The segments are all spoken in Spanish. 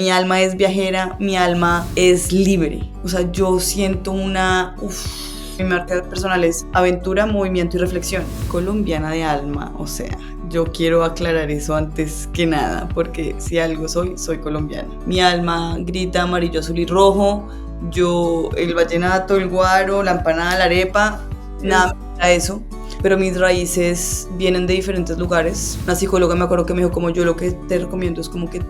Mi alma es viajera, mi alma es libre. O sea, yo siento mi marca personal es aventura, movimiento y reflexión. Colombiana de alma, o sea, yo quiero aclarar eso antes que nada, porque si algo soy colombiana. Mi alma grita amarillo, azul y rojo. Yo, el vallenato, el guaro, la empanada, la arepa, nada me quita eso. Pero mis raíces vienen de diferentes lugares. Una psicóloga me acuerdo que me dijo, como yo lo que te recomiendo es como que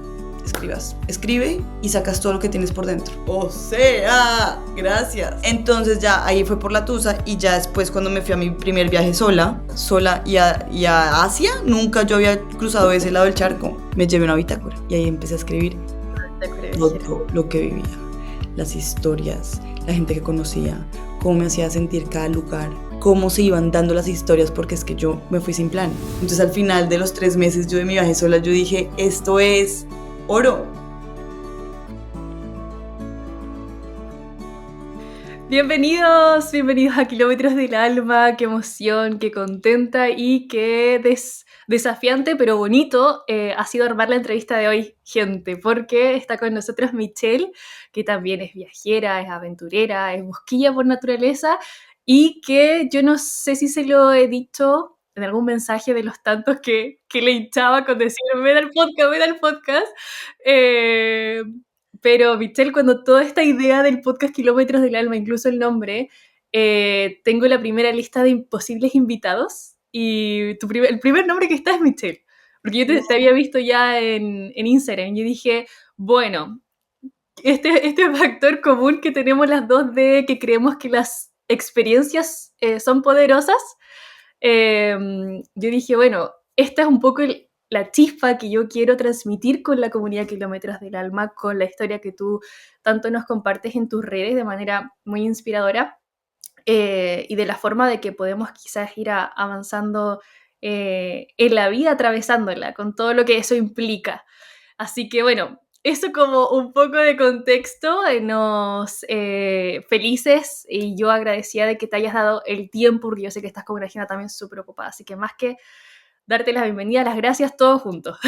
escribe y sacas todo lo que tienes por dentro. O sea, gracias. Entonces ya ahí fue por la tusa, y ya después cuando me fui a mi primer viaje sola y a Asia, nunca yo había cruzado ese lado del charco, me llevé una bitácora y ahí empecé a escribir todo lo que vivía, las historias, la gente que conocía, cómo me hacía sentir cada lugar, cómo se iban dando las historias, porque es que yo me fui sin plan. Entonces al final de los 3 meses yo de mi viaje sola, yo dije, esto es oro. Bienvenidos a Kilómetros del Alma. Qué emoción, qué contenta y qué desafiante pero bonito ha sido armar la entrevista de hoy, gente, porque está con nosotros Michelle, que también es viajera, es aventurera, es busquilla por naturaleza, y que yo no sé si se lo he dicho en algún mensaje de los tantos que le hinchaba con decir, ven al podcast. Pero Michelle, cuando toda esta idea del podcast Kilómetros del Alma, incluso el nombre, tengo la primera lista de posibles invitados y el primer nombre que está es Michelle. Porque yo te había visto ya en Instagram y yo dije, bueno, este factor común que tenemos las dos de que creemos que las experiencias son poderosas, yo dije, bueno, esta es un poco la chispa que yo quiero transmitir con la comunidad Kilómetros del Alma, con la historia que tú tanto nos compartes en tus redes de manera muy inspiradora, y de la forma de que podemos quizás ir avanzando en la vida, atravesándola, con todo lo que eso implica. Así que bueno, eso como un poco de contexto, nos felices, y yo agradecida de que te hayas dado el tiempo, porque yo sé que estás con una agenda también súper ocupada, así que más que darte la bienvenida, las gracias, todos juntos.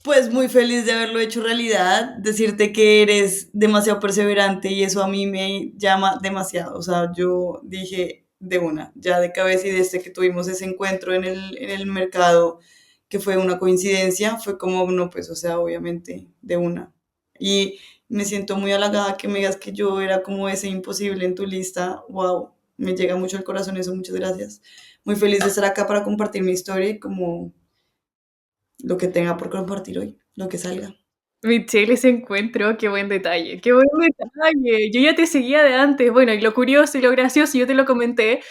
Pues muy feliz de haberlo hecho realidad, decirte que eres demasiado perseverante y eso a mí me llama demasiado. O sea, yo dije de una, ya de cabeza, y desde que tuvimos ese encuentro en el mercado, que fue una coincidencia, fue como, no, pues, o sea, obviamente de una. Y me siento muy halagada que me digas que yo era como ese imposible en tu lista. Wow, me llega mucho al corazón eso, muchas gracias. Muy feliz de estar acá para compartir mi historia y como lo que tenga por compartir hoy, lo que salga. Michelle, ese encuentro, qué buen detalle, qué buen detalle. Yo ya te seguía de antes, bueno, y lo curioso y lo gracioso, yo te lo comenté,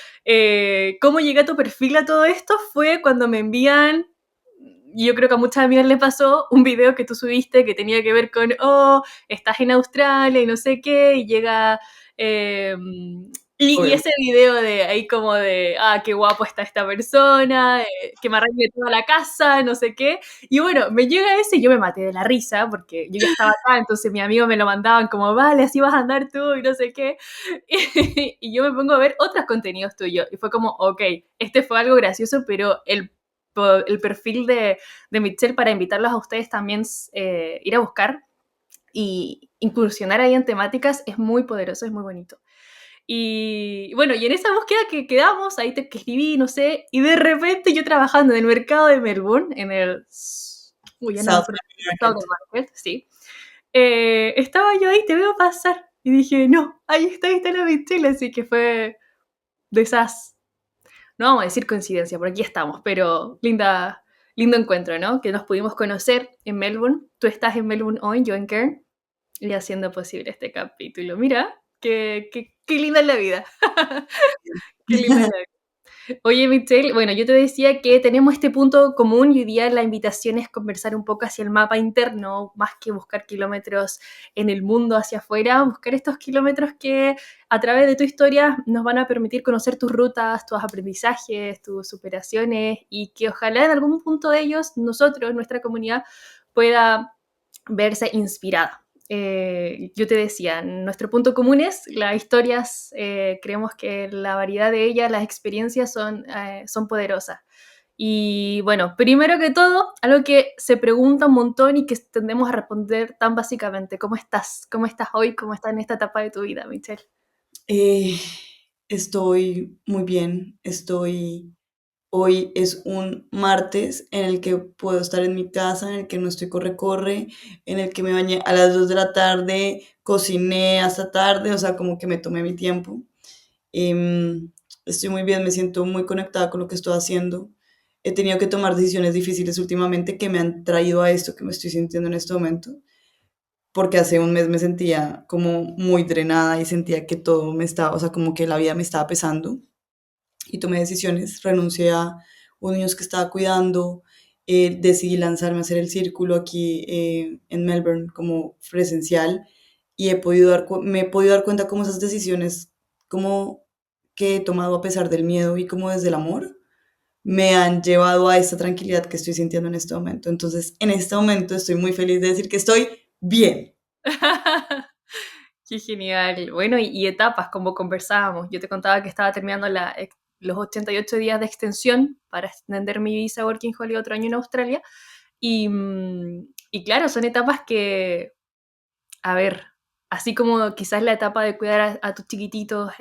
cómo llegué a tu perfil a todo esto fue cuando me envían, y yo creo que a muchas amigas les pasó, un video que tú subiste que tenía que ver con, oh, estás en Australia y no sé qué, y llega... y ese video de ahí como de, ah, qué guapo está esta persona, que me arregle toda la casa, no sé qué. Y bueno, me llega ese y yo me maté de la risa porque yo ya estaba acá, entonces mis amigos me lo mandaban como, vale, así vas a andar tú y no sé qué. Y yo me pongo a ver otros contenidos tuyos y fue como, ok, este fue algo gracioso, pero el perfil de Michelle para invitarlos a ustedes también, ir a buscar y incursionar ahí en temáticas es muy poderoso, es muy bonito. Y bueno, y en esa búsqueda que quedamos, ahí te escribí, no sé, y de repente yo trabajando en el mercado de Melbourne, en el... Uy, ya no me acuerdo. Southern Market, sí. Estaba yo ahí, te veo pasar. Y dije, no, ahí está la Michelle, así que fue de esas, no vamos a decir coincidencia, por aquí estamos, pero lindo encuentro, ¿no? Que nos pudimos conocer en Melbourne. Tú estás en Melbourne hoy, yo en Cairn, y haciendo posible este capítulo. Mira, qué linda es la vida. Qué linda es la vida. Oye, Michelle, bueno, yo te decía que tenemos este punto común y hoy día la invitación es conversar un poco hacia el mapa interno, más que buscar kilómetros en el mundo hacia afuera, buscar estos kilómetros que a través de tu historia nos van a permitir conocer tus rutas, tus aprendizajes, tus superaciones, y que ojalá en algún punto de ellos nosotros, nuestra comunidad, pueda verse inspirada. Yo te decía, nuestro punto común es las historias, creemos que la variedad de ellas, las experiencias son poderosas. Y bueno, primero que todo, algo que se pregunta un montón y que tendemos a responder tan básicamente, ¿cómo estás? ¿Cómo estás hoy? ¿Cómo estás en esta etapa de tu vida, Michelle? Eh, Estoy muy bien, estoy... Hoy es un martes en el que puedo estar en mi casa, en el que no estoy corre-corre, en el que me bañé a las 2 de la tarde, cociné hasta tarde, o sea, como que me tomé mi tiempo. Em, Estoy muy bien, me siento muy conectada con lo que estoy haciendo. He tenido que tomar decisiones difíciles últimamente que me han traído a esto que me estoy sintiendo en este momento, porque hace un mes me sentía como muy drenada y sentía que todo me estaba, o sea, como que la vida me estaba pesando y tomé decisiones. Renuncié a unos niños que estaba cuidando, decidí lanzarme a hacer el círculo aquí en Melbourne como presencial y me he podido dar cuenta cómo esas decisiones, como que he tomado a pesar del miedo y como desde el amor, me han llevado a esta tranquilidad que estoy sintiendo en este momento. Entonces, en este momento estoy muy feliz de decir que estoy bien. Qué genial. Bueno, y etapas, como conversábamos. Yo te contaba que estaba terminando los 88 días de extensión para extender mi visa Working Holiday otro año en Australia. Y claro, son etapas que, a ver, así como quizás la etapa de cuidar a tus chiquititos,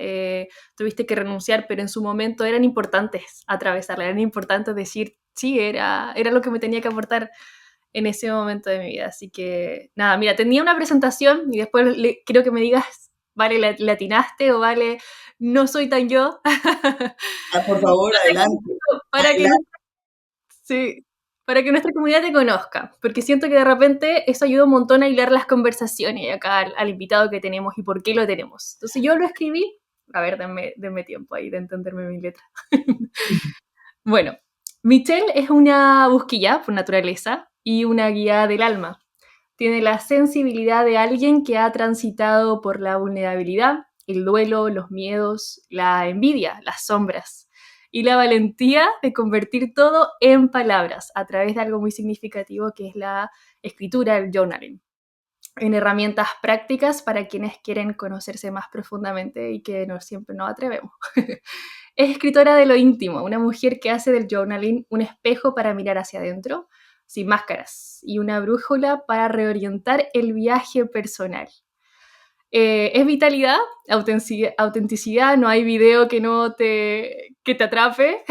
tuviste que renunciar, pero en su momento eran importantes atravesarla, eran importantes decir, sí, era lo que me tenía que aportar en ese momento de mi vida. Así que, nada, mira, tenía una presentación y después quiero que me digas, vale, la atinaste o vale, no soy tan yo. Ah, por favor, adelante. para que Adelante. Sí, para que nuestra comunidad te conozca, porque siento que de repente eso ayuda un montón a hilar las conversaciones y acá al invitado que tenemos y por qué lo tenemos. Entonces yo lo escribí, a ver, denme tiempo ahí de entenderme mi letra. Bueno, Michelle es una busquilla por naturaleza y una guía del alma. Tiene la sensibilidad de alguien que ha transitado por la vulnerabilidad, el duelo, los miedos, la envidia, las sombras y la valentía de convertir todo en palabras a través de algo muy significativo que es la escritura, el journaling, en herramientas prácticas para quienes quieren conocerse más profundamente y que no siempre nos atrevemos. Es escritora de lo íntimo, una mujer que hace del journaling un espejo para mirar hacia adentro, sin máscaras, y una brújula para reorientar el viaje personal. Es vitalidad, autenticidad, no hay video que te atrape,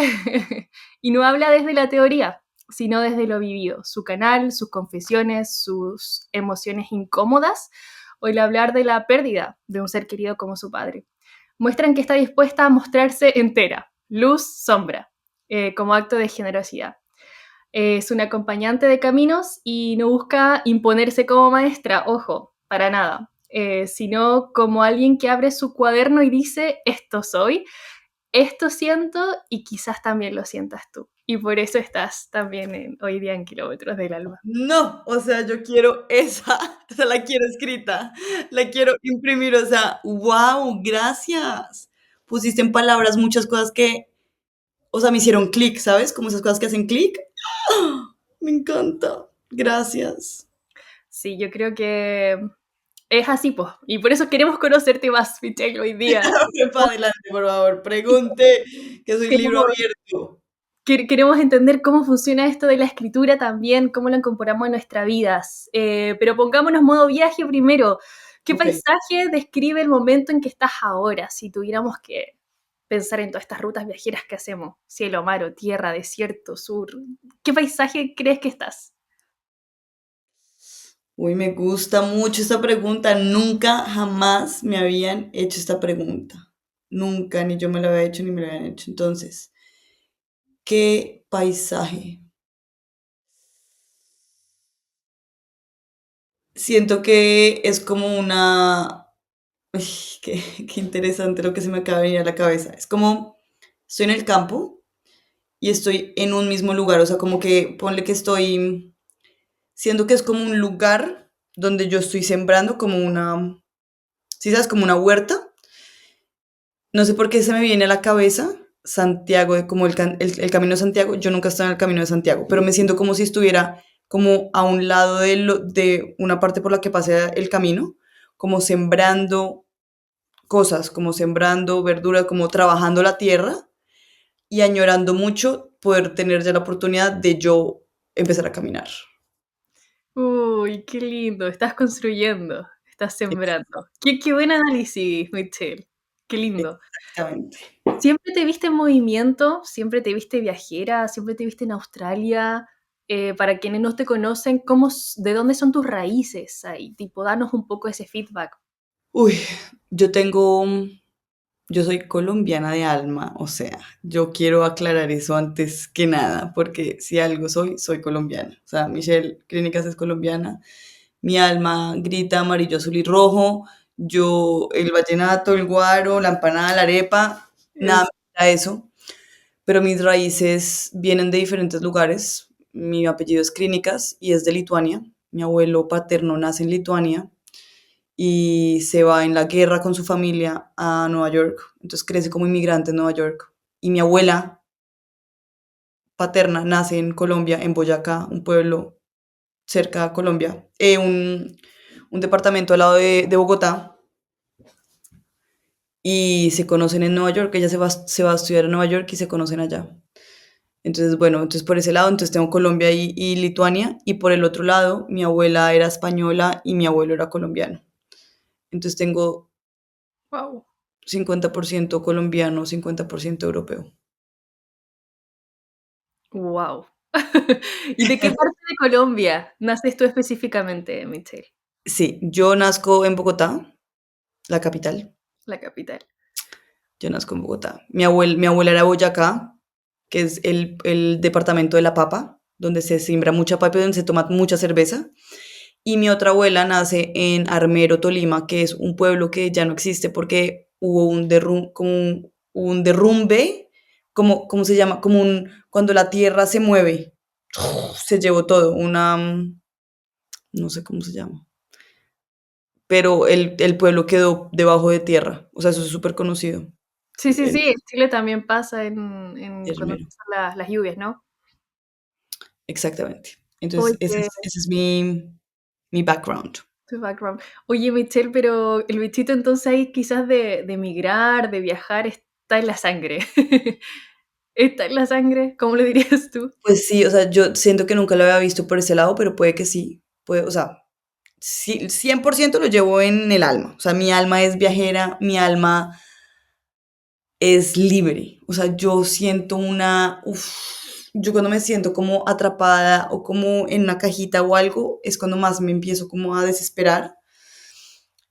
y no habla desde la teoría, sino desde lo vivido, su canal, sus confesiones, sus emociones incómodas, o el hablar de la pérdida de un ser querido como su padre. Muestran que está dispuesta a mostrarse entera, luz, sombra, como acto de generosidad. Es una acompañante de caminos y no busca imponerse como maestra, ojo, para nada, sino como alguien que abre su cuaderno y dice, esto soy, esto siento y quizás también lo sientas tú. Y por eso estás también hoy día en Kilómetros del Alma. No, o sea, yo quiero esa, o sea, la quiero escrita, la quiero imprimir, o sea, wow, gracias. Pusiste en palabras muchas cosas que, o sea, me hicieron clic, ¿sabes? Como esas cosas que hacen clic. ¡Ah! Me encanta, gracias. Sí, yo creo que es así, pues. Y por eso queremos conocerte más, Michelle, hoy día. Para adelante, por favor, pregunte, que soy libro Queremos, abierto. queremos entender cómo funciona esto de la escritura también, cómo lo incorporamos en nuestras vidas. Pero pongámonos modo viaje primero. ¿Qué Ok. paisaje describe el momento en que estás ahora? Si tuviéramos que pensar en todas estas rutas viajeras que hacemos, cielo, mar o tierra, desierto, sur, ¿qué paisaje crees que estás? Uy, me gusta mucho esta pregunta. Nunca, jamás me habían hecho esta pregunta. Nunca, ni yo me la había hecho, ni me la habían hecho. Entonces, ¿qué paisaje? Siento que es como una... Uy, qué interesante lo que se me acaba de venir a la cabeza. Es como, estoy en el campo y estoy en un mismo lugar. O sea, como que ponle que estoy... Siento que es como un lugar donde yo estoy sembrando como una... ¿Sí sabes? Como una huerta. No sé por qué se me viene a la cabeza Santiago, como el Camino de Santiago. Yo nunca he estado en el Camino de Santiago, pero me siento como si estuviera como a un lado de una parte por la que pasa el camino, como sembrando cosas, como sembrando verdura, como trabajando la tierra y añorando mucho poder tener ya la oportunidad de yo empezar a caminar. Uy, qué lindo. Estás construyendo, estás sembrando. Qué buen análisis, Michelle. Qué lindo. Exactamente. ¿Siempre te viste en movimiento? ¿Siempre te viste viajera? ¿Siempre te viste en Australia? Para quienes no te conocen, ¿de dónde son tus raíces ahí? Tipo, danos un poco ese feedback. Uy, yo tengo, yo soy colombiana de alma, o sea, yo quiero aclarar eso antes que nada, porque si algo soy, soy colombiana. O sea, Michelle Clínicas es colombiana. Mi alma grita amarillo, azul y rojo. Yo, el vallenato, el guaro, la empanada, la arepa, nada Es, me quita eso. Pero mis raíces vienen de diferentes lugares. Mi apellido es Clínicas y es de Lituania. Mi abuelo paterno nace en Lituania y se va en la guerra con su familia a Nueva York. Entonces crece como inmigrante en Nueva York. Y mi abuela paterna nace en Colombia, en Boyacá, un pueblo cerca de Colombia, un departamento al lado de Bogotá. Y se conocen en Nueva York. Ella se va a estudiar a Nueva York y se conocen allá. Entonces, bueno, entonces por ese lado, entonces tengo Colombia y Lituania. Y por el otro lado, mi abuela era española y mi abuelo era colombiano. Entonces tengo wow. 50% colombiano, 50% europeo. Wow. ¿Y de qué parte de Colombia naces tú específicamente, Michelle? Sí, yo nazco en Bogotá, la capital. La capital. Yo nazco en Bogotá. Mi abuela era Boyacá, que es el departamento de la papa, donde se siembra mucha papa y donde se toma mucha cerveza. Y mi otra abuela nace en Armero, Tolima, que es un pueblo que ya no existe porque hubo un derrumbe, ¿cómo se llama? Cuando la tierra se mueve, se llevó todo, no sé cómo se llama, pero el pueblo quedó debajo de tierra, o sea, eso es súper conocido, Sí, sí, el sí, en Chile también pasa cuando Armero, empiezan las lluvias, ¿no? exactamente. Entonces, Oye, ese es mi background. tu background. Oye, Michelle, pero el bichito entonces ahí quizás de emigrar, de viajar, está en la sangre. ¿Está en la sangre? ¿Cómo le dirías tú? Pues sí, o sea, yo siento que nunca lo había visto por ese lado, pero puede que sí, puede, o sea, sí, 100% lo llevo en el alma. O sea, mi alma es viajera, mi alma es libre. O sea, yo siento yo cuando me siento como atrapada o como en una cajita o algo, es cuando más me empiezo como a desesperar.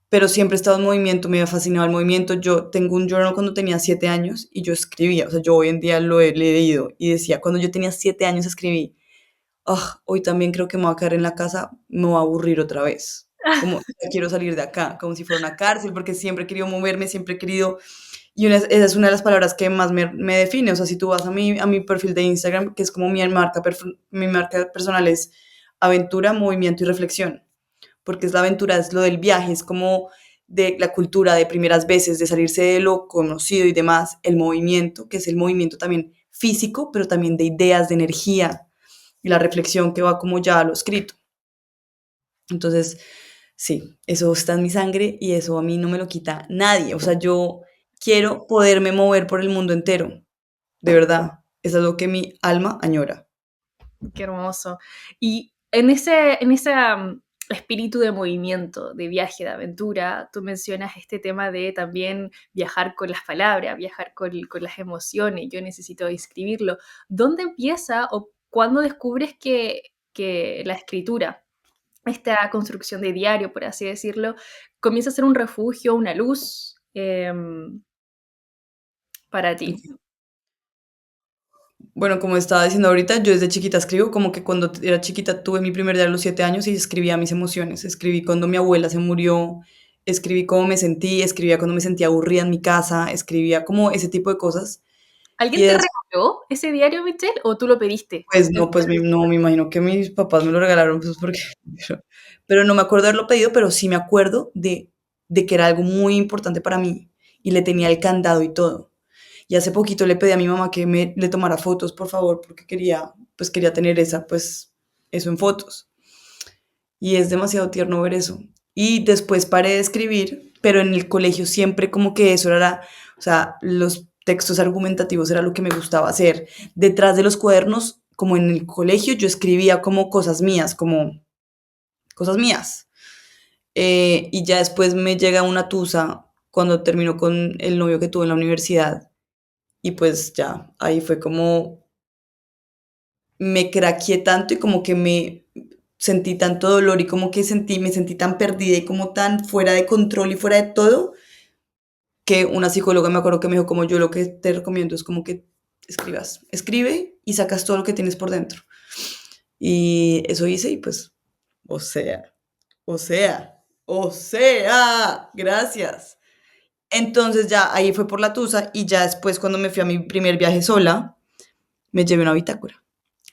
Pero siempre he estado en movimiento, me ha fascinado el movimiento. Yo tengo un journal cuando tenía 7 años y yo escribía, o sea, yo hoy en día lo he leído y decía, cuando yo tenía 7 años escribí, hoy también creo que me voy a quedar en la casa, me voy a aburrir otra vez. Como ya quiero salir de acá, como si fuera una cárcel, porque siempre he querido moverme, siempre he querido. Y esa es una de las palabras que más me define. O sea, si tú vas a mi perfil de Instagram, que es como mi marca personal, es aventura, movimiento y reflexión. Porque es la aventura, es lo del viaje, es como de la cultura de primeras veces, de salirse de lo conocido y demás. El movimiento, que es el movimiento también físico, pero también de ideas, de energía y la reflexión que va como ya a lo escrito. Entonces, sí, eso está en mi sangre y eso a mí no me lo quita nadie. O sea, yo quiero poderme mover por el mundo entero, de verdad. Eso es lo que mi alma añora. Qué hermoso. Y en ese espíritu de movimiento, de viaje, de aventura, tú mencionas este tema de también viajar con las palabras, viajar con las emociones. Yo necesito escribirlo. ¿Dónde empieza o cuándo descubres que la escritura, esta construcción de diario, por así decirlo, comienza a ser un refugio, una luz para ti? Bueno, como estaba diciendo ahorita, yo desde chiquita escribo, como que cuando era chiquita tuve mi primer día a los 7 años y escribía mis emociones. Escribí cuando mi abuela se murió, escribí cómo me sentí, escribía cuando me sentía aburrida en mi casa, escribía como ese tipo de cosas. Y ¿Alguien te regaló ese diario, Michelle, o tú lo pediste? después, no, pues no, me imagino que mis papás me lo regalaron, pues porque, pero no me acuerdo de haberlo pedido, pero sí me acuerdo de que era algo muy importante para mí y le tenía el candado y todo. Y hace poquito le pedí a mi mamá que le tomara fotos, por favor, porque quería tener eso en fotos. Y es demasiado tierno ver eso. Y después paré de escribir, pero en el colegio siempre como que eso era, o sea, textos argumentativos era lo que me gustaba hacer. Detrás de los cuadernos, como en el colegio, yo escribía como cosas mías, como cosas mías. Y ya después me llega una tusa cuando terminó con el novio que tuve en la universidad. Y pues ya, ahí fue como me craqueé tanto y como que me sentí tanto dolor y como que me sentí tan perdida y como tan fuera de control y fuera de todo, que una psicóloga me acuerdo que me dijo como yo lo que te recomiendo es como que escribe y sacas todo lo que tienes por dentro. Y eso hice y pues, o sea, o sea, o sea, gracias. Entonces ya ahí fue por la tusa y ya después cuando me fui a mi primer viaje sola, me llevé una bitácora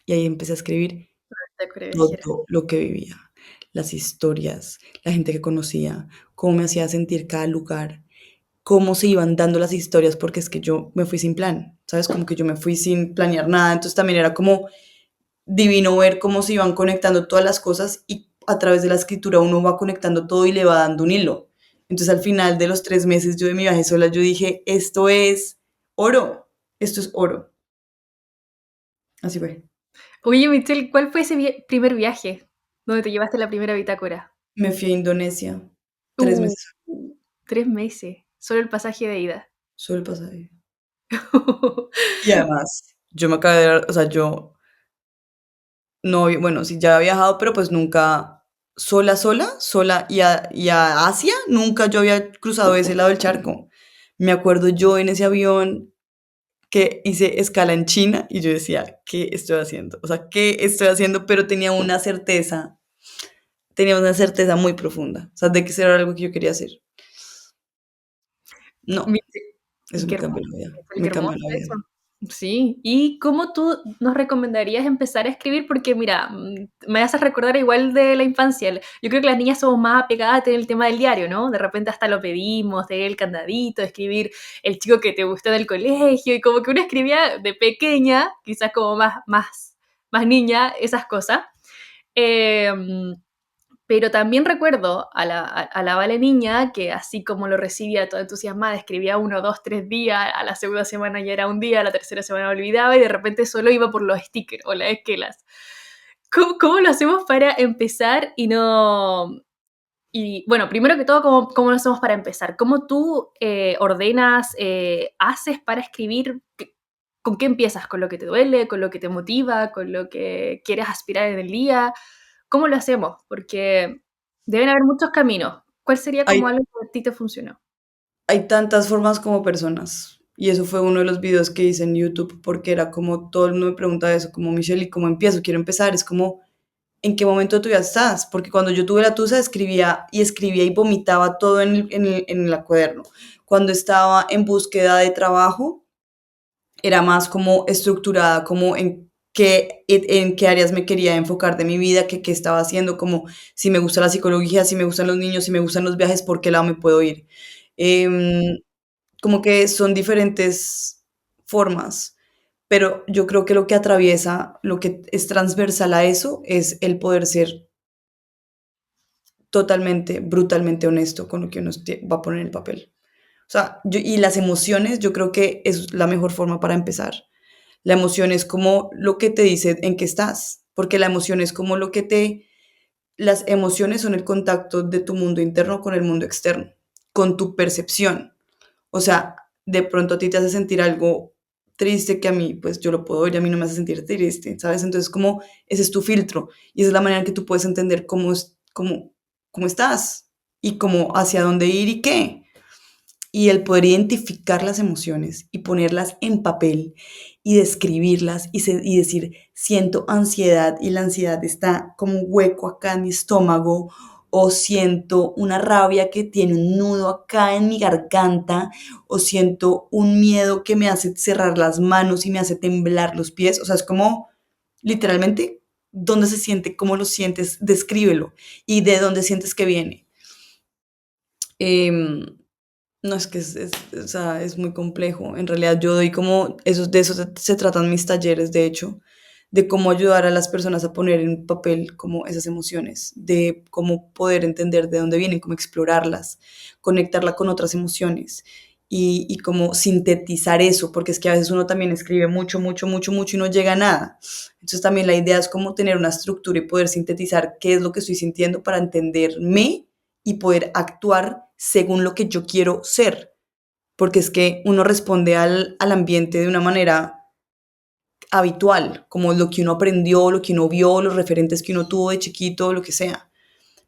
y ahí empecé a escribir Te acuerdas, viajera. todo lo que vivía, las historias, la gente que conocía, cómo me hacía sentir cada lugar, cómo se iban dando las historias, porque es que yo me fui sin plan, ¿sabes? Como que yo me fui sin planear nada, entonces también era como divino ver cómo se iban conectando todas las cosas y a través de la escritura uno va conectando todo y le va dando un hilo. Entonces al final de los 3 meses yo de mi viaje sola, yo dije, esto es oro, esto es oro. Así fue. Oye, Michelle, ¿cuál fue ese primer viaje donde te llevaste la primera bitácora? Me fui a Indonesia, tres Uh, meses, 3 meses, solo el pasaje de ida. solo el pasaje. Y además, yo me acabé de, o sea, yo no, bueno, sí, ya había viajado, pero pues nunca sola y a Asia, nunca yo había cruzado ese lado del charco. Me acuerdo yo en ese avión que hice escala en China y yo decía, ¿qué estoy haciendo? O sea, ¿qué estoy haciendo? Pero tenía una certeza muy profunda, o sea, de que eso era algo que yo quería hacer. No, eso Qué me hermoso, cambió la vida, qué me cambió hermoso la eso. vida. Sí, ¿y cómo tú nos recomendarías empezar a escribir? Porque mira, me haces recordar igual de la infancia. Yo creo que las niñas somos más apegadas en el tema del diario, ¿no? De repente hasta lo pedimos, de el candadito, escribir el chico que te gustó del colegio, y como que uno escribía de pequeña, quizás como más niña, esas cosas. Em, pero también recuerdo a la Vale niña que así como lo recibía toda entusiasmada, escribía 1, 2, 3 días, a la segunda semana ya era un día, a la tercera semana olvidaba y de repente solo iba por los stickers o las esquelas. ¿Cómo lo hacemos para empezar y no... Y bueno, primero que todo, ¿cómo lo hacemos para empezar? ¿Cómo tú ordenas, haces para escribir? ¿Con qué empiezas? ¿Con lo que te duele? ¿Con lo que te motiva? ¿Con lo que quieres aspirar en el día? ¿Cómo lo hacemos? Porque deben haber muchos caminos. ¿Cuál sería como Hay algo que a ti te funcionó? Hay tantas formas como personas. Y eso fue uno de los videos que hice en YouTube, porque era como todo el mundo me pregunta eso, como Michelle, ¿y cómo empiezo? Quiero empezar. Es como, ¿en qué momento tú ya estás? Porque cuando yo tuve la tusa escribía y vomitaba todo en el cuaderno. Cuando estaba en búsqueda de trabajo, era más como estructurada, como en qué áreas me quería enfocar de mi vida, qué estaba haciendo, como si me gusta la psicología, si me gustan los niños, si me gustan los viajes, ¿por qué lado me puedo ir? Em, Como que son diferentes formas, pero yo creo que lo que atraviesa, lo que es transversal a eso, es el poder ser totalmente, brutalmente honesto con lo que uno va a poner en el papel. O sea, y las emociones, yo creo que es la mejor forma para empezar. La emoción es como lo que te dice en qué estás, porque la emoción es como las emociones son el contacto de tu mundo interno con el mundo externo, con tu percepción. O sea, de pronto a ti te hace sentir algo triste que a mí, pues yo lo puedo ver y a mí no me hace sentir triste, ¿sabes? Entonces, como ese es tu filtro y esa es la manera en que tú puedes entender cómo estás y cómo hacia dónde ir y qué. Y el poder identificar las emociones y ponerlas en papel y describirlas y decir, siento ansiedad y la ansiedad está como un hueco acá en mi estómago o siento una rabia que tiene un nudo acá en mi garganta o siento un miedo que me hace cerrar las manos y me hace temblar los pies. O sea, es como literalmente dónde se siente, cómo lo sientes, descríbelo y de dónde sientes que viene. Em, no, es que o sea, es muy complejo. En realidad yo doy como, de eso se tratan mis talleres, de hecho, de cómo ayudar a las personas a poner en papel como esas emociones, de cómo poder entender de dónde vienen, cómo explorarlas, conectarla con otras emociones y como sintetizar eso, porque es que a veces uno también escribe mucho, mucho, mucho, mucho y no llega a nada. Entonces también la idea es como tener una estructura y poder sintetizar qué es lo que estoy sintiendo para entenderme y poder actuar según lo que yo quiero ser, porque es que uno responde al ambiente de una manera habitual, como lo que uno aprendió, lo que uno vio, los referentes que uno tuvo de chiquito, lo que sea.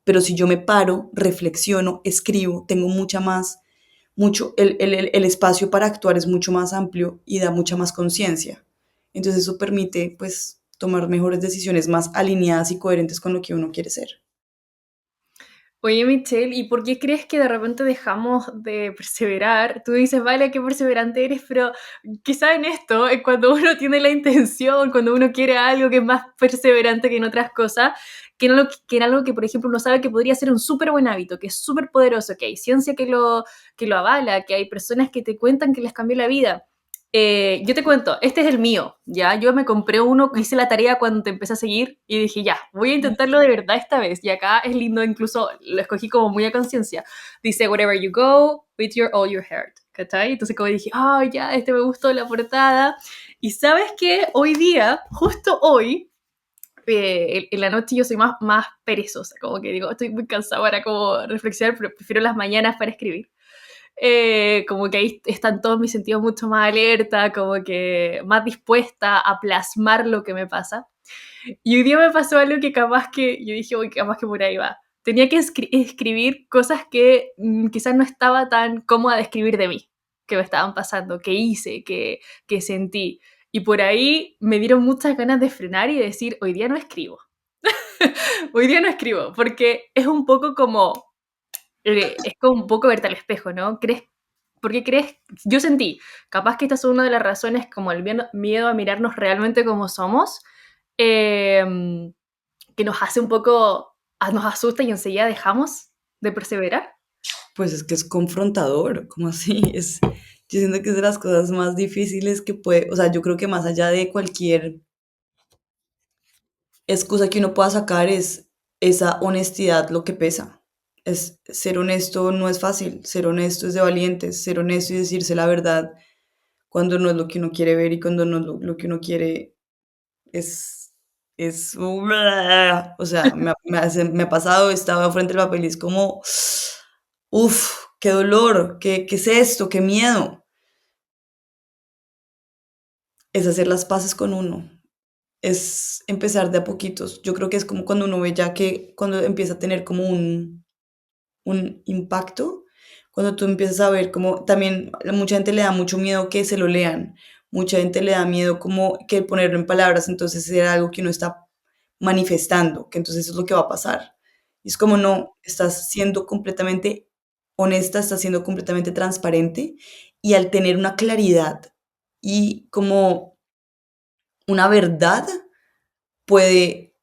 Pero si yo me paro, reflexiono, escribo, tengo el espacio para actuar es mucho más amplio y da mucha más conciencia. Entonces eso permite, pues, tomar mejores decisiones más alineadas y coherentes con lo que uno quiere ser. Oye, Michelle, ¿y por qué crees que de repente dejamos de perseverar? Tú dices, vale, qué perseverante eres, pero quizá en esto, cuando uno tiene la intención, cuando uno quiere algo que es más perseverante que en otras cosas, que en algo que, por ejemplo, uno sabe que podría ser un súper buen hábito, que es súper poderoso, que hay ciencia que lo avala, que hay personas que te cuentan que les cambió la vida. Yo te cuento, este es el mío, ¿ya? Yo me compré uno, hice la tarea cuando te empecé a seguir y dije, ya, voy a intentarlo de verdad esta vez. Y acá es lindo, incluso lo escogí como muy a conciencia. Dice, wherever you go, with all your heart, ¿cachai? Entonces como dije, ya, este me gustó la portada. Y ¿sabes qué? Hoy día, justo hoy, en la noche yo soy más perezosa, como que digo, estoy muy cansada para como reflexionar, pero prefiero las mañanas para escribir. Como que ahí están todos mis sentidos mucho más alerta, como que más dispuesta a plasmar lo que me pasa. Y hoy día me pasó algo que capaz que, yo dije, uy, capaz que por ahí va. Tenía que escribir cosas que quizás no estaba tan cómoda de escribir de mí, que me estaban pasando, que hice, que sentí. Y por ahí me dieron muchas ganas de frenar y decir, hoy día no escribo. Hoy día no escribo, porque es un poco como es como un poco verte al espejo, ¿no? ¿Por qué crees? Yo sentí, capaz que esta es una de las razones como el miedo a mirarnos realmente como somos, eh, que nos hace un poco, nos asusta y enseguida dejamos de perseverar. Pues es que es confrontador, como así, yo siento que es de las cosas más difíciles que puede, o sea, yo creo que más allá de cualquier excusa que uno pueda sacar es esa honestidad lo que pesa. Es ser honesto no es fácil, ser honesto es de valientes, ser honesto y decirse la verdad cuando no es lo que uno quiere ver y cuando no es lo que uno quiere es, o sea, me ha pasado, estaba frente al papel y es como, uff, qué dolor, qué es esto, qué miedo. Es hacer las paces con uno, es empezar de a poquitos. Yo creo que es como cuando uno ve ya que cuando empieza a tener como un impacto, cuando tú empiezas a ver como también mucha gente le da mucho miedo que se lo lean, mucha gente le da miedo como que ponerlo en palabras, entonces era algo que uno está manifestando, que entonces eso es lo que va a pasar. Y es como no, estás siendo completamente honesta, estás siendo completamente transparente y al tener una claridad y como una verdad, puede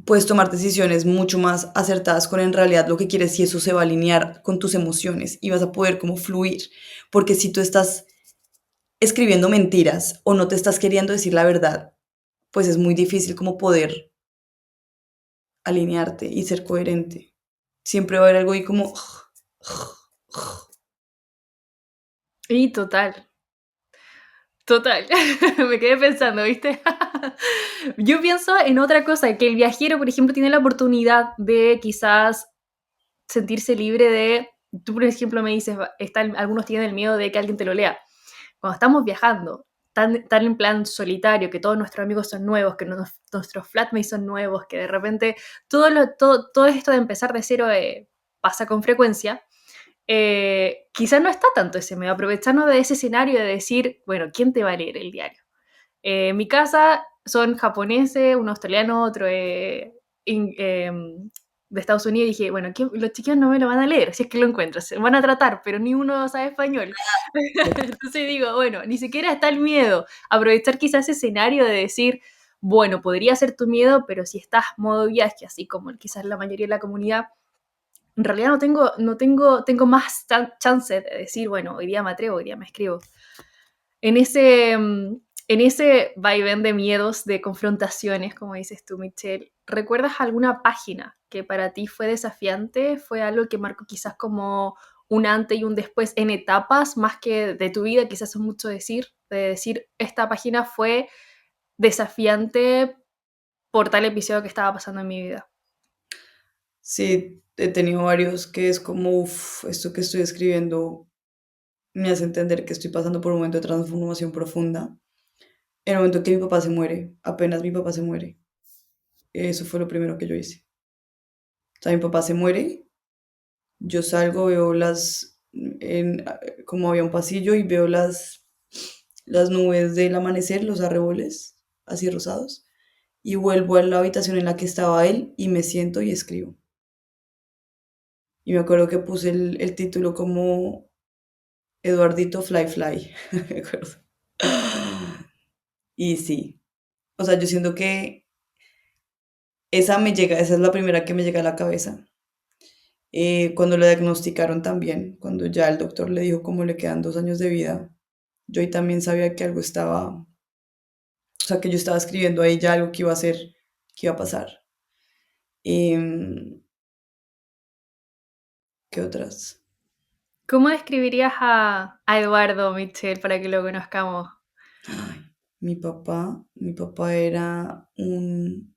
puedes tomar decisiones mucho más acertadas con en realidad lo que quieres y eso se va a alinear con tus emociones y vas a poder como fluir. Porque si tú estás escribiendo mentiras o no te estás queriendo decir la verdad, pues es muy difícil como poder alinearte y ser coherente. Siempre va a haber algo ahí como... Y total, total. Me quedé pensando, ¿viste? Yo pienso en otra cosa, que el viajero, por ejemplo, tiene la oportunidad de quizás sentirse libre de, tú por ejemplo me dices, algunos tienen el miedo de que alguien te lo lea. Cuando estamos viajando, tan en plan solitario, que todos nuestros amigos son nuevos, que nuestros flatmates son nuevos, que de repente todo esto de empezar de cero pasa con frecuencia, quizás no está tanto ese miedo, aprovecharnos de ese escenario de decir, bueno, ¿quién te va a leer el diario? En mi casa son japoneses, uno australiano, otro de Estados Unidos, y dije, bueno, los chiquillos no me lo van a leer, si es que lo encuentro, se van a tratar, pero ni uno sabe español. Entonces digo, bueno, ni siquiera está el miedo. Aprovechar quizás ese escenario de decir, bueno, podría ser tu miedo, pero si estás modo viaje, así como quizás la mayoría de la comunidad, en realidad tengo más chance de decir, bueno, hoy día me atrevo, hoy día me escribo. En ese, en ese vaivén de miedos, de confrontaciones, como dices tú, Michelle, ¿recuerdas alguna página que para ti fue desafiante? ¿Fue algo que marcó quizás como un antes y un después en etapas, más que de tu vida, quizás es mucho decir, de decir, esta página fue desafiante por tal episodio que estaba pasando en mi vida. Sí, he tenido varios que es como, uff, esto que estoy escribiendo me hace entender que estoy pasando por un momento de transformación profunda. En el momento que mi papá se muere, apenas mi papá se muere, eso fue lo primero que yo hice. O sea, mi papá se muere, yo salgo, veo como había un pasillo y veo las nubes del amanecer, los arreboles, así rosados, y vuelvo a la habitación en la que estaba él y me siento y escribo. Y me acuerdo que puse el título como Eduardito Fly Fly, me acuerdo. Y sí, o sea, yo siento que esa es la primera que me llega a la cabeza. Cuando lo diagnosticaron también, cuando ya el doctor le dijo cómo le quedan 2 años de vida, yo ahí también sabía que algo estaba, o sea, que yo estaba escribiendo ahí ya algo que iba a ser, que iba a pasar. Em, ¿Qué otras? ¿Cómo describirías a Eduardo Mitchell para que lo conozcamos? Ay, mi papá era un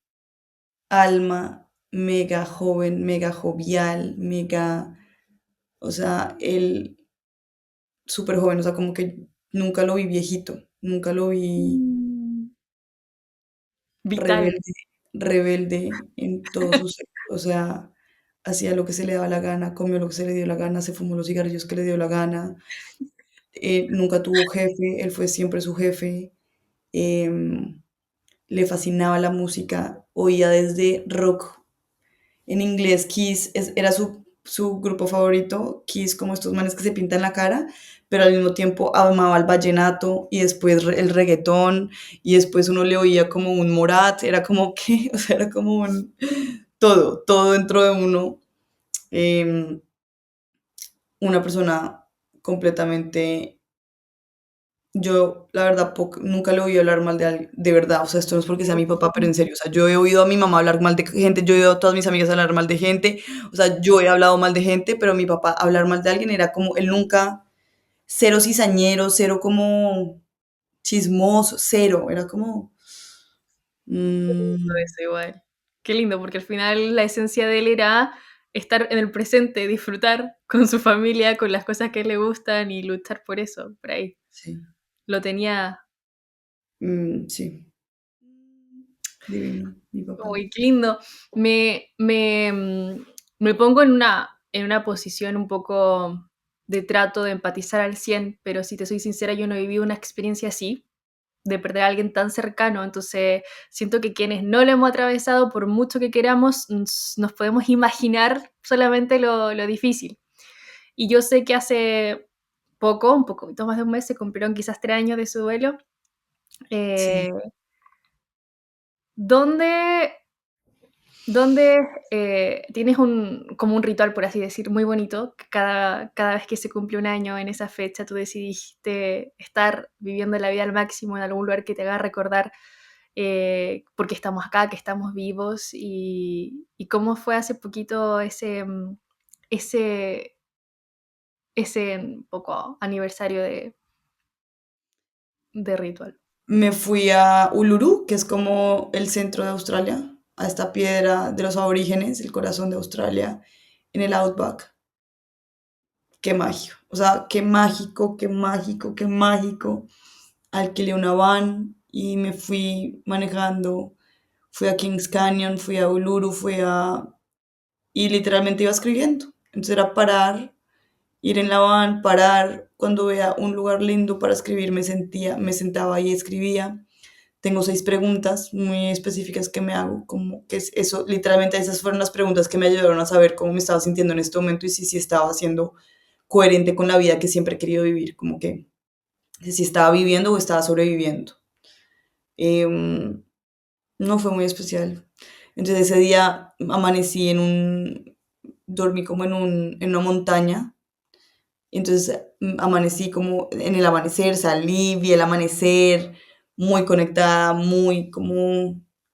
alma mega joven, mega jovial, mega, o sea, él súper joven, o sea, como que nunca lo vi viejito, nunca lo vi Mm, Vital. rebelde, rebelde en todo su ser, o sea, hacía lo que se le daba la gana, comió lo que se le dio la gana, se fumó los cigarrillos que le dio la gana, nunca tuvo jefe, él fue siempre su jefe, em, le fascinaba la música, oía desde rock en inglés, Kiss era su grupo favorito, Kiss como estos manes que se pintan la cara, pero al mismo tiempo amaba el vallenato y después el reggaetón y después uno le oía como un Morat, era como que, o sea, era como todo dentro de uno. eh, una persona completamente. Yo, la verdad, nunca le oí hablar mal de verdad, o sea, esto no es porque sea mi papá, pero en serio, o sea, yo he oído a mi mamá hablar mal de gente, yo he oído a todas mis amigas hablar mal de gente, o sea, yo he hablado mal de gente, pero mi papá hablar mal de alguien era como, él nunca, cero cizañero, cero como chismoso, cero, era como, mm, Eso igual. Qué lindo, porque al final la esencia de él era estar en el presente, disfrutar con su familia, con las cosas que le gustan y luchar por eso, por ahí. sí, Lo tenía sí, divino, mi papá. muy lindo. Me pongo en una posición un poco de trato de empatizar al 100, pero si te soy sincera, yo no he vivido una experiencia así, de perder a alguien tan cercano, entonces siento que quienes no lo hemos atravesado, por mucho que queramos, nos podemos imaginar solamente lo difícil. Y yo sé que hace poco, un poquito más de un mes, se cumplieron quizás 3 años de su duelo. Sí, Eh, ¿Dónde donde tienes como un ritual, por así decir, muy bonito, que cada vez que se cumple un año en esa fecha tú decidiste estar viviendo la vida al máximo en algún lugar que te haga recordar por qué estamos acá, que estamos vivos y cómo fue hace poquito ese, ese poco aniversario de ritual. me fui a Uluru, que es como el centro de Australia, a esta piedra de los aborígenes, el corazón de Australia, en el Outback. Qué mágico, o sea, qué mágico, qué mágico, qué mágico. Alquilé una van y me fui manejando, fui a Kings Canyon, fui a Uluru, y literalmente iba escribiendo. Entonces era parar, ir en la van, parar, cuando vea un lugar lindo para escribir me sentaba y escribía. Tengo 6 preguntas muy específicas que me hago, como que es eso, literalmente esas fueron las preguntas que me ayudaron a saber cómo me estaba sintiendo en este momento y si estaba siendo coherente con la vida que siempre he querido vivir, como que si estaba viviendo o estaba sobreviviendo. Em, no fue muy especial. Entonces ese día dormí como en una montaña, y entonces amanecí como en el amanecer, salí, vi el amanecer, muy conectada, muy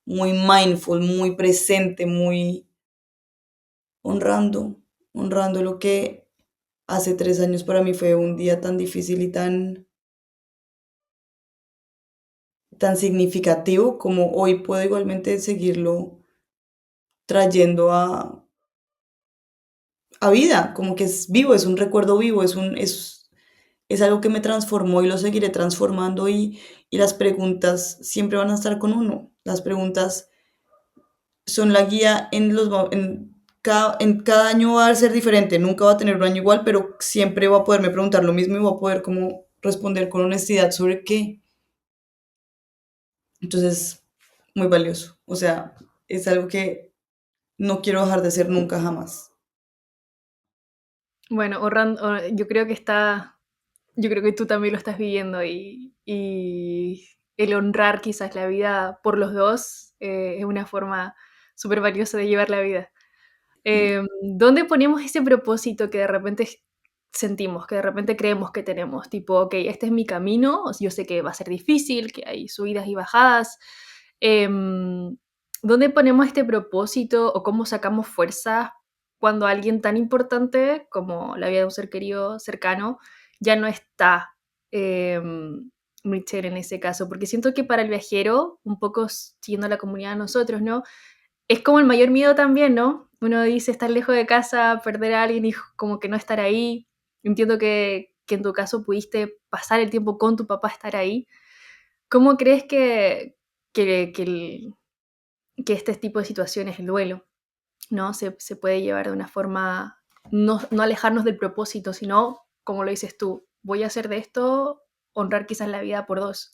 mindful, muy presente, muy honrando, honrando lo que hace 3 años para mí fue un día tan difícil y tan significativo como hoy puedo igualmente seguirlo trayendo a vida, como que es vivo, es un recuerdo vivo, es algo que me transformó y lo seguiré transformando y las preguntas siempre van a estar con uno. Las preguntas son la guía en cada año va a ser diferente, nunca va a tener un año igual, pero siempre va a poderme preguntar lo mismo y voy a poder como responder con honestidad sobre qué. Entonces, muy valioso. O sea, es algo que no quiero dejar de ser nunca jamás. Bueno, yo creo que yo creo que tú también lo estás viviendo y el honrar quizás la vida por los dos es una forma súper valiosa de llevar la vida. ¿Dónde ponemos ese propósito que de repente sentimos, que de repente creemos que tenemos? Tipo, ok, este es mi camino, yo sé que va a ser difícil, que hay subidas y bajadas. Em, ¿Dónde ponemos este propósito o cómo sacamos fuerza cuando alguien tan importante como la vida de un ser querido cercano ya no está? em, Michelle, en ese caso, porque siento que para el viajero, un poco siguiendo la comunidad de nosotros, ¿no? Es como el mayor miedo también, ¿no? Uno dice estar lejos de casa, perder a alguien y como que no estar ahí. Entiendo que en tu caso pudiste pasar el tiempo con tu papá, estar ahí. ¿Cómo crees que que este tipo de situaciones, el duelo, ¿no? Se puede llevar de una forma, no alejarnos del propósito, sino, como lo dices tú, voy a hacer de esto, honrar quizás la vida por dos.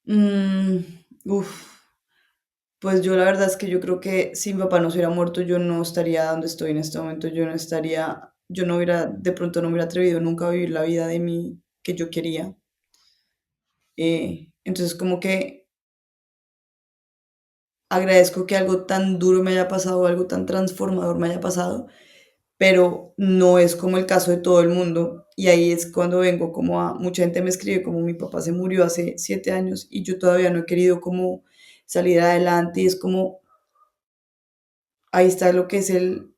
Mm, uf, pues yo la verdad es que yo creo que si mi papá no se hubiera muerto, yo no estaría donde estoy en este momento, yo no hubiera, de pronto no me hubiera atrevido nunca a vivir la vida de mí que yo quería. Entonces como que agradezco que algo tan duro me haya pasado, algo tan transformador me haya pasado, pero no es como el caso de todo el mundo. Y ahí es cuando vengo como mucha gente me escribe como mi papá se murió hace 7 años y yo todavía no he querido como salir adelante y es como, ahí está lo que es el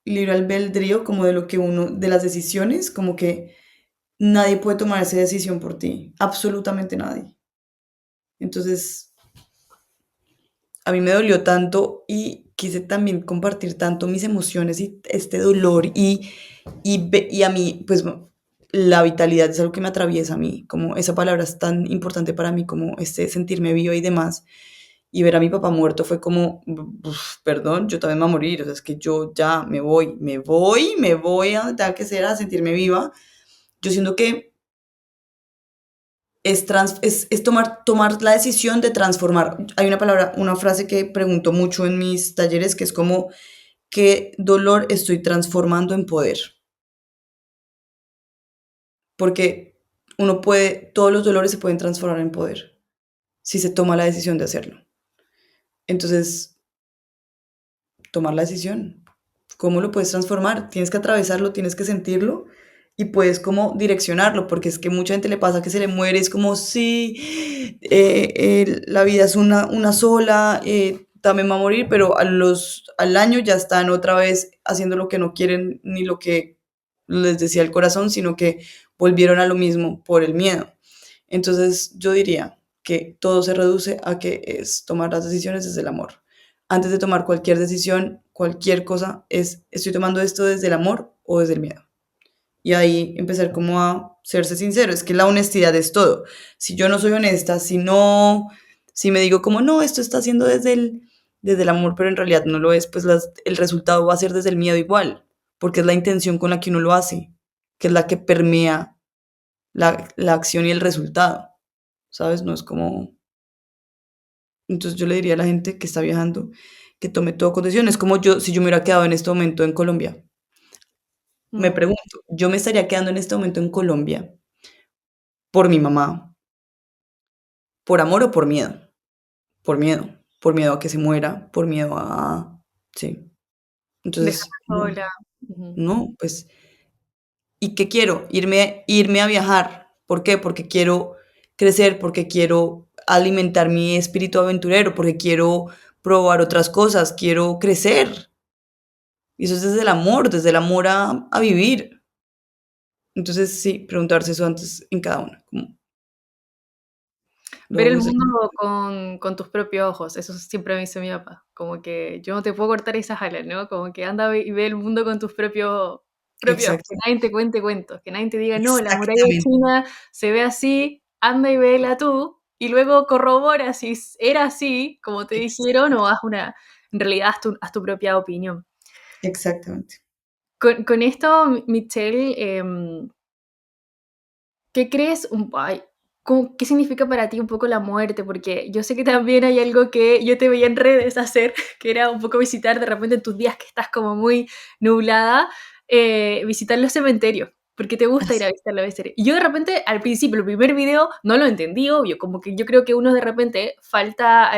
libre albedrío, como de lo que uno, de las decisiones, como que nadie puede tomar esa decisión por ti, absolutamente nadie. Entonces, a mí me dolió tanto y quise también compartir tanto mis emociones y este dolor y a mí, pues la vitalidad es algo que me atraviesa a mí, como esa palabra es tan importante para mí como este sentirme viva y demás. Y ver a mi papá muerto fue como, perdón, yo también me voy a morir, o sea, es que yo ya me voy a donde tenga que ser a sentirme viva. Yo siento que es tomar la decisión de transformar. Hay una palabra, una frase que pregunto mucho en mis talleres que es como, ¿qué dolor estoy transformando en poder? Porque todos los dolores se pueden transformar en poder si se toma la decisión de hacerlo. Entonces, tomar la decisión. ¿Cómo lo puedes transformar? Tienes que atravesarlo, tienes que sentirlo y puedes como direccionarlo, porque es que mucha gente le pasa que se le muere, es como, sí, la vida es una sola, también va a morir, pero al año ya están otra vez haciendo lo que no quieren ni lo que les decía el corazón, sino que volvieron a lo mismo por el miedo. Entonces yo diría que todo se reduce a que es tomar las decisiones desde el amor. Antes de tomar cualquier decisión, cualquier cosa, ¿estoy tomando esto desde el amor o desde el miedo? Y ahí empezar como a serse sincero, es que la honestidad es todo. Si yo no soy honesta, si me digo como, no, esto está haciendo desde el amor, pero en realidad no lo es, pues el resultado va a ser desde el miedo igual, porque es la intención con la que uno lo hace, que es la que permea la acción y el resultado, ¿sabes? No es como... Entonces yo le diría a la gente que está viajando que tome todo con decisión. Es como yo, si yo me hubiera quedado en este momento en Colombia. Me Mm, pregunto, ¿yo me estaría quedando en este momento en Colombia por mi mamá, por amor o por miedo? Por miedo a que se muera, por miedo a... Sí. Entonces, dejarla no, sola. Ujú. no, pues, ¿y qué quiero? Irme a viajar. ¿Por qué? Porque quiero crecer, porque quiero alimentar mi espíritu aventurero, porque quiero probar otras cosas, quiero crecer. Y eso es desde el amor a vivir. Entonces, sí, preguntarse eso antes en cada una, como, ¿lo Ver el hago desde mundo el amor? con tus propios ojos, eso siempre me dice mi papá, como que yo no te puedo cortar esas alas, ¿no? Como que anda y ve el mundo con tus propios ojos, que Exacto, nadie te cuente cuentos, que nadie te diga, no, la muralla exactamente, china se ve así, anda y vela tú, y luego corrobora si era así, como te dijeron, o en realidad haz tu propia opinión. exactamente. Con esto, Michelle, ¿qué crees? Ay, ¿qué significa para ti un poco la muerte? Porque yo sé que también hay algo que yo te veía en redes hacer, que era un poco visitar de repente en tus días que estás como muy nublada, visitar los cementerios. Porque te gusta ir a visitar los cementerios. Y yo de repente, al principio, el primer video, no lo entendí, obvio. Como que yo creo que uno de repente falta,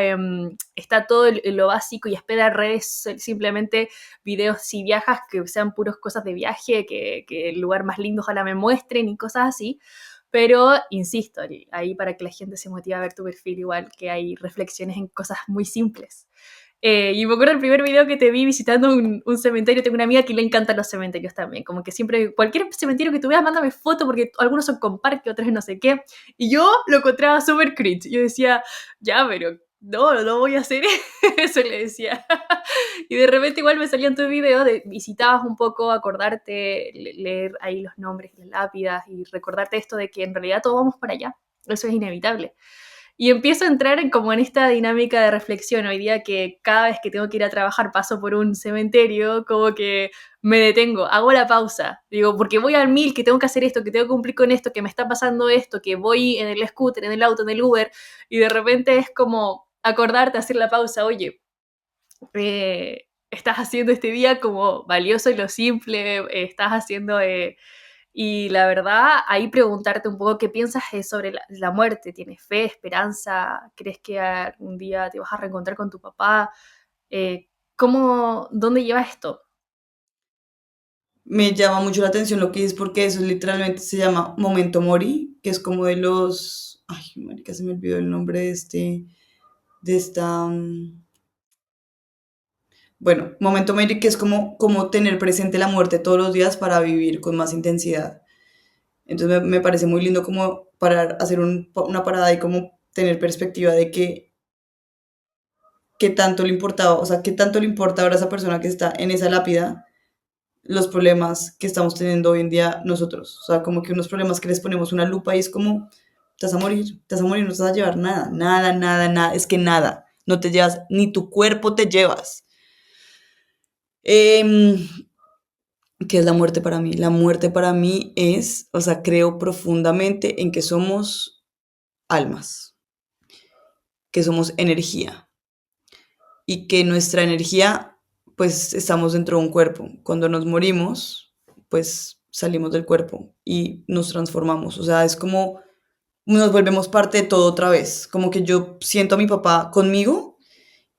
está todo lo básico y espera redes simplemente videos si viajas que sean puros cosas de viaje, que el lugar más lindo ojalá me muestren y cosas así. Pero, insisto, ahí para que la gente se motive a ver tu perfil, igual que hay reflexiones en cosas muy simples. Y me acuerdo el primer video que te vi visitando un cementerio. Tengo una amiga que le encantan los cementerios también. Como que siempre, cualquier cementerio que tú veas, mándame foto porque algunos son con parque, otros no sé qué. Y yo lo encontraba súper cringe. Yo decía, ya, pero no voy a hacer eso, le decía. Y de repente igual me salían tus videos, visitabas un poco, acordarte, leer ahí los nombres, las lápidas y recordarte esto de que en realidad todos vamos para allá. Eso es inevitable. Y empiezo a entrar como en esta dinámica de reflexión hoy día que cada vez que tengo que ir a trabajar paso por un cementerio, como que me detengo, hago la pausa, digo, porque voy al mil, que tengo que hacer esto, que tengo que cumplir con esto, que me está pasando esto, que voy en el scooter, en el auto, en el Uber, y de repente es como acordarte, hacer la pausa, oye, estás haciendo este día como valioso y lo simple, estás haciendo... y la verdad, ahí preguntarte un poco qué piensas sobre la muerte. ¿Tienes fe, esperanza? ¿Crees que algún día te vas a reencontrar con tu papá? ¿Dónde lleva esto? Me llama mucho la atención lo que dices porque eso literalmente se llama Momento Mori, que es como de los... Ay, marica, se me olvidó el nombre de de esta... Bueno, Momento Mori, que es como tener presente la muerte todos los días para vivir con más intensidad. Entonces me parece muy lindo como parar, hacer una parada y como tener perspectiva de que qué tanto le importaba, o sea, qué tanto le importa ahora a esa persona que está en esa lápida los problemas que estamos teniendo hoy en día nosotros. O sea, como que unos problemas que les ponemos una lupa y es como, te vas a morir, no te vas a llevar nada, nada, nada, nada, es que nada, no te llevas, ni tu cuerpo te llevas. Em, ¿Qué es la muerte para mí? La muerte para mí es, o sea, creo profundamente en que somos almas, que somos energía y que nuestra energía, pues estamos dentro de un cuerpo. Cuando nos morimos, pues salimos del cuerpo y nos transformamos. O sea, es como nos volvemos parte de todo otra vez. Como que yo siento a mi papá conmigo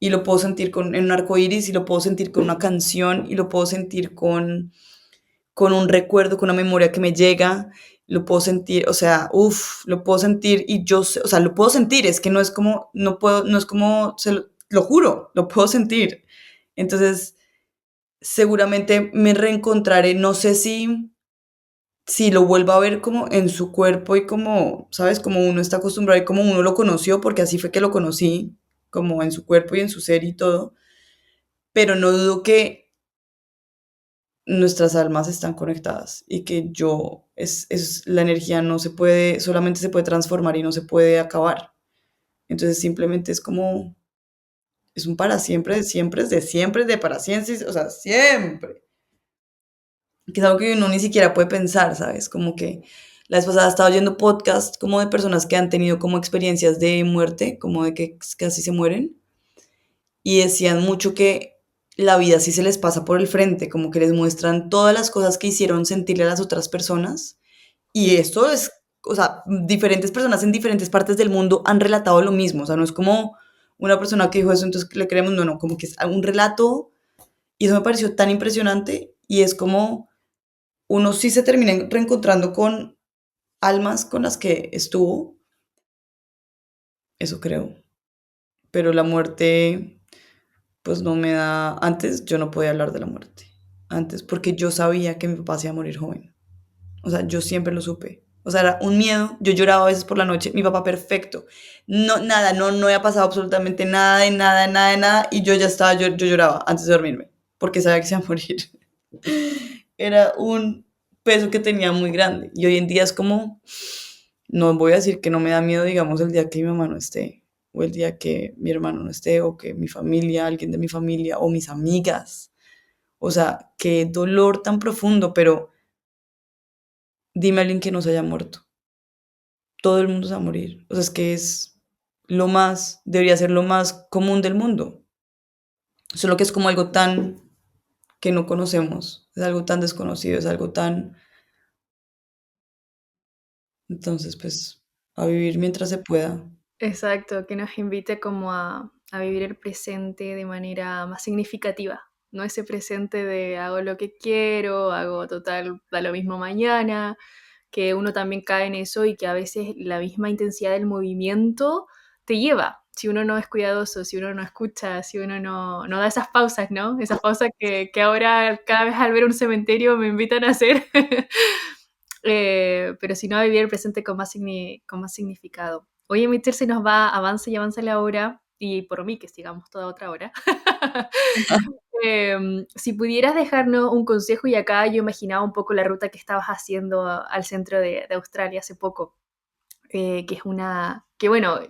y lo puedo sentir en un arco iris y lo puedo sentir con una canción y lo puedo sentir con un recuerdo, con una memoria que me llega, lo puedo sentir, o sea, uff, lo puedo sentir y yo, o sea, lo puedo sentir, es que no es como, no puedo, no es como, lo juro, lo puedo sentir. Entonces, seguramente me reencontraré, no sé si lo vuelvo a ver como en su cuerpo y como, ¿sabes? Como uno está acostumbrado y como uno lo conoció, porque así fue que lo conocí, como en su cuerpo y en su ser y todo, pero no dudo que nuestras almas están conectadas y que la energía no se puede, solamente se puede transformar y no se puede acabar. Entonces simplemente es como, es un para siempre, de siempre, es de siempre, es de para siempre, o sea, siempre. Que es algo que uno ni siquiera puede pensar, ¿sabes? Como que la vez pasada estaba oyendo podcast como de personas que han tenido como experiencias de muerte, como de que casi se mueren, y decían mucho que la vida sí se les pasa por el frente, como que les muestran todas las cosas que hicieron sentirle a las otras personas. Y esto es, o sea, diferentes personas en diferentes partes del mundo han relatado lo mismo, o sea, no es como una persona que dijo eso, entonces le creemos, no, no, como que es un relato, y eso me pareció tan impresionante, y es como uno sí se termina reencontrando con almas con las que estuvo, eso creo, pero la muerte, pues no me da, antes yo no podía hablar de la muerte. antes porque yo sabía que mi papá se iba a morir joven. O sea, yo siempre lo supe. O sea, era un miedo. Yo lloraba a veces por la noche. Mi papá perfecto. No, nada, no había pasado absolutamente nada de nada, nada de nada. Y yo ya estaba, yo lloraba antes de dormirme. Porque sabía que se iba a morir. Era un peso que tenía muy grande. Y hoy en día es como, no voy a decir que no me da miedo, digamos, el día que mi mamá no esté. O el día que mi hermano no esté. O que mi familia, alguien de mi familia. O mis amigas. O sea, qué dolor tan profundo. Pero dime a alguien que no se haya muerto. Todo el mundo se va a morir. O sea, es que es lo más, debería ser lo más común del mundo. Solo que es como algo tan que no conocemos, es algo tan desconocido, es algo tan... Entonces, pues, a vivir mientras se pueda. Exacto, que nos invite como a vivir el presente de manera más significativa, no ese presente de hago lo que quiero, hago total, da lo mismo mañana, que uno también cae en eso y que a veces la misma intensidad del movimiento te lleva. Si uno no es cuidadoso, si uno no escucha, si uno no da esas pausas, ¿no? Esas pausas que ahora cada vez al ver un cementerio me invitan a hacer. Pero si no, a vivir el presente con más significado. Oye, Michelle, se nos va, avanza y avanza la hora, y por mí que sigamos toda otra hora. Si pudieras dejarnos un consejo, y acá yo imaginaba un poco la ruta que estabas haciendo al centro de Australia hace poco, que es que bueno,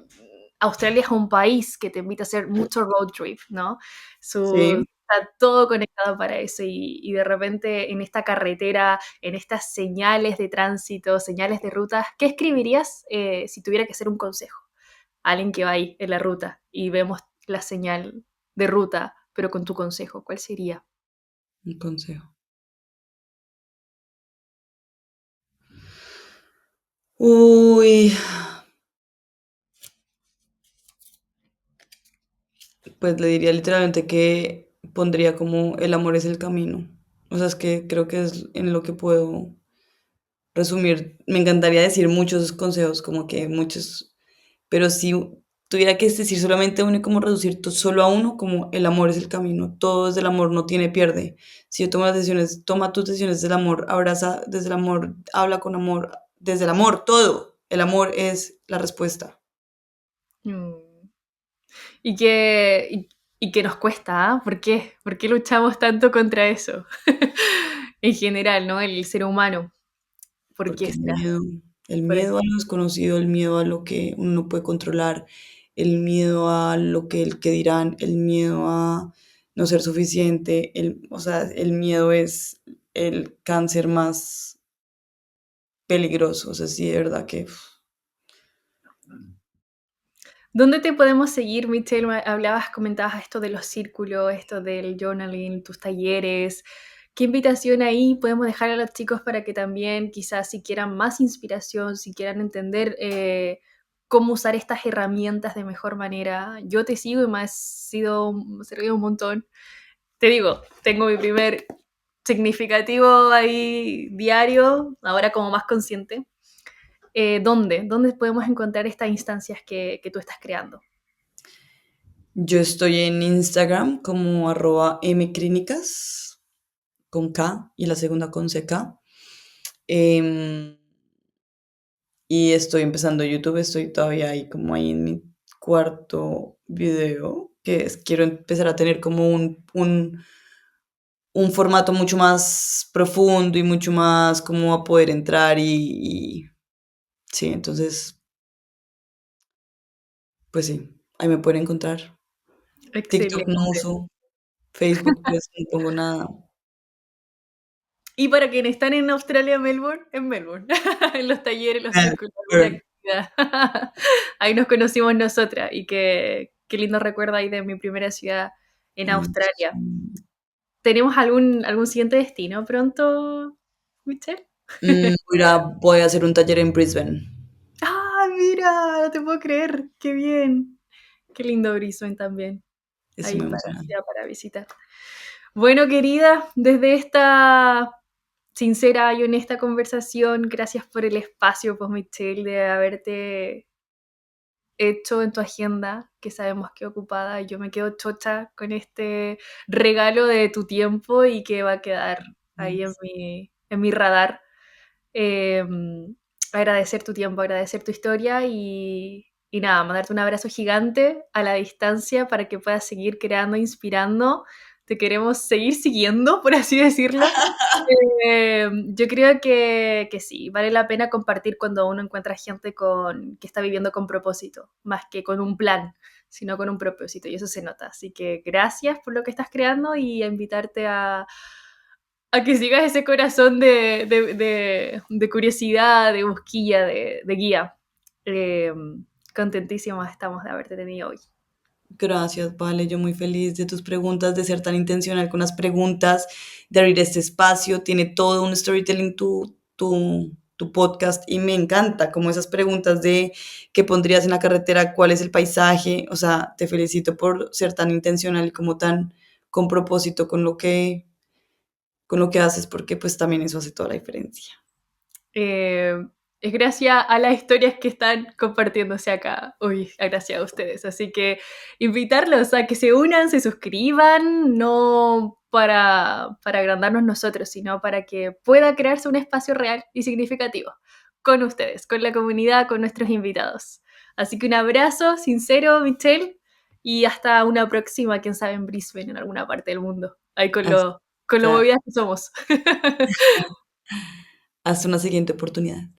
Australia es un país que te invita a hacer mucho road trip, ¿no? Sí. Está todo conectado para eso y de repente en esta carretera, en estas señales de tránsito, señales de rutas, ¿qué escribirías si tuviera que hacer un consejo? Alguien que va ahí en la ruta y vemos la señal de ruta, pero con tu consejo, ¿cuál sería? Un consejo. Uy, pues le diría literalmente que pondría como el amor es el camino. O sea, es que creo que es en lo que puedo resumir. Me encantaría decir muchos consejos, como que muchos, pero si tuviera que decir solamente uno y como reducir solo a uno, como el amor es el camino, todo desde el amor, no tiene pierde. Si yo tomo las decisiones, toma tus decisiones desde el amor, abraza desde el amor, habla con amor, desde el amor, todo. El amor es la respuesta. Mm. Y y que nos cuesta, ¿ah? ¿Por qué? ¿Por qué luchamos tanto contra eso? En general, ¿no? El ser humano. ¿Por qué Porque será? el Por miedo a lo desconocido, el miedo a lo que uno no puede controlar, el miedo a lo que el que dirán, el miedo a no ser suficiente, o sea, el miedo es el cáncer más peligroso, o sea, sí, de verdad que ¿Dónde te podemos seguir, Michelle? Hablabas, comentabas esto de los círculos, esto del journaling, tus talleres. ¿Qué invitación ahí podemos dejar a los chicos para que también quizás si quieran más inspiración, si quieran entender cómo usar estas herramientas de mejor manera? Yo te sigo y me has servido un montón. Te digo, tengo mi primer significativo ahí diario, ahora como más consciente. ¿Dónde? ¿Dónde podemos encontrar estas instancias que tú estás creando? yo estoy en Instagram como @mclínicas con K y la segunda con CK. Em, y estoy empezando YouTube, estoy todavía ahí como ahí en mi cuarto video, quiero empezar a tener como un formato mucho más profundo y mucho más como a poder entrar sí, entonces, pues sí, ahí me pueden encontrar. TikTok Excelente. no uso, Facebook pues no pongo nada. Y para quienes están en Australia, Melbourne, en Melbourne, en los talleres, los Ah, círculos, alguna bueno, actividad. Ahí nos conocimos nosotras y qué lindo recuerdo ahí de mi primera ciudad en Australia. ¿Tenemos algún siguiente destino pronto, Michelle? voy a hacer un taller en Brisbane. ¡Ah, mira! No te puedo creer. ¡Qué bien! Qué lindo Brisbane también. Eso Ahí me emociona. para visitar. Bueno, querida, desde esta sincera y honesta conversación, gracias por el espacio, pues Michelle, de haberte hecho en tu agenda, que sabemos que ocupada. Yo me quedo chocha con este regalo de tu tiempo y que va a quedar ahí en mi radar. Eh, Agradecer tu tiempo, agradecer tu historia y nada, mandarte un abrazo gigante a la distancia para que puedas seguir creando, inspirando. Te queremos seguir siguiendo, por así decirlo. Yo creo que sí, vale la pena compartir cuando uno encuentra gente que está viviendo con propósito, más que con un plan, sino con un propósito, y eso se nota. Así que gracias por lo que estás creando y a invitarte a que sigas ese corazón de curiosidad, de busquilla, de guía. Eh, Contentísimos estamos de haberte tenido hoy. Gracias, vale, yo muy feliz de tus preguntas, de ser tan intencional con las preguntas, de abrir este espacio, tiene todo un storytelling tu podcast y me encanta como esas preguntas de qué pondrías en la carretera, cuál es el paisaje, o sea, te felicito por ser tan intencional y como tan con propósito con lo que haces, porque pues también eso hace toda la diferencia. Eh, es gracias a las historias que están compartiéndose acá. Uy, gracias a ustedes. Así que invitarlos a que se unan, se suscriban, no para agrandarnos nosotros, sino para que pueda crearse un espacio real y significativo con ustedes, con la comunidad, con nuestros invitados. Así que un abrazo sincero, Michelle, y hasta una próxima, quién sabe, en Brisbane, en alguna parte del mundo. Ahí con lo Hasta, movidas que somos. hasta una siguiente oportunidad.